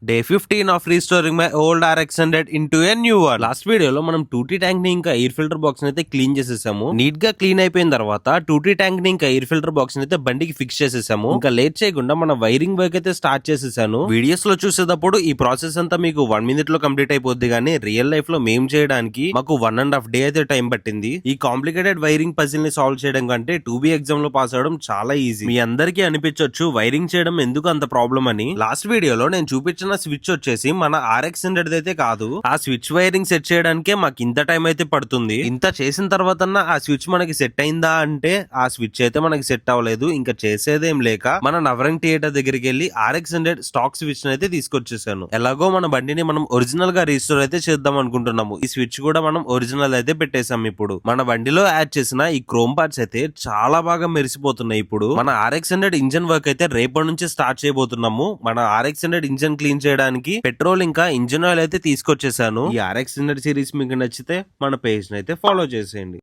Day 15 of restoring my old RX100 into a new one. Last వీడియోలో మనం 2T tank ని ఇంకా air filter box ని అయితే క్లీన్ చేసేసాము. నీట్ గా క్లీన్ అయిపోయిన తర్వాత 2T ట్యాంక్ ని ఇంకా ఎయిర్ ఫిల్టర్ బాక్స్ ని అయితే బండికి ఫిక్స్ చేసేసాము. ఇంకా లేట్ చేయకుండా మన వైరింగ్ వర్క్ అయితే స్టార్ట్ చేసేసాను. వీడియోస్ లో చూసేటప్పుడు ఈ ప్రాసెస్ అంతా మీకు 1 minute లో కంప్లీట్ అయిపోద్ది, కానీ రియల్ లైఫ్ లో మేము చేయడానికి మాకు 1.5 day అయితే టైం పట్టింది. ఈ కాంప్లికేటెడ్ వైరింగ్ పజిల్ ని సాల్వ్ చేయడం కంటే 2B ఎగ్జామ్ లో పాస్ అవడం చాలా ఈజీ. మీ అందరికీ అనిపించొచ్చు వైరింగ్ చేయడం ఎందుకు అంత ప్రాబ్లం అని. లాస్ట్ వీడియోలో నేను చూపించిన స్విచ్ వచ్చేసి మన RX100 అయితే కాదు. ఆ స్విచ్ వైరింగ్ సెట్ చేయడానికే మాకు ఇంత టైం అయితే పడుతుంది. ఇంత చేసిన తర్వాత ఆ స్విచ్ మనకి సెట్ అయిందా అంటే ఆ స్విచ్ అయితే మనకి సెట్ అవ్వలేదు. ఇంకా చేసేదేం లేక మన నవరంగ్ థియేటర్ దగ్గరికి వెళ్ళి RX100 స్టాక్ స్విచ్ అయితే తీసుకొచ్చేసాను. ఎలాగో మన బండిని మనం ఒరిజినల్ గా రీస్టోర్ అయితే చేద్దాం అనుకుంటున్నాము. ఈ స్విచ్ కూడా మనం ఒరిజినల్ అయితే పెట్టేసాం. ఇప్పుడు మన బండిలో యాడ్ చేసిన ఈ క్రోమ్ పార్ట్స్ అయితే చాలా బాగా మెరిసిపోతున్నాయి. ఇప్పుడు మన RX100 ఇంజన్ వర్క్ అయితే రేపటి నుంచి స్టార్ట్ చేయబోతున్నాము. మన RX100 ఇంజన్ క్లీన్ చేయడానికి పెట్రోల్ ఇంకా ఇంజన్ ఆయిల్ అయితే తీసుకొచ్చేసాను. ఈ RX100 సిరీస్ మీకు నచ్చితే మన పేజ్ ని అయితే ఫాలో చేసేయండి.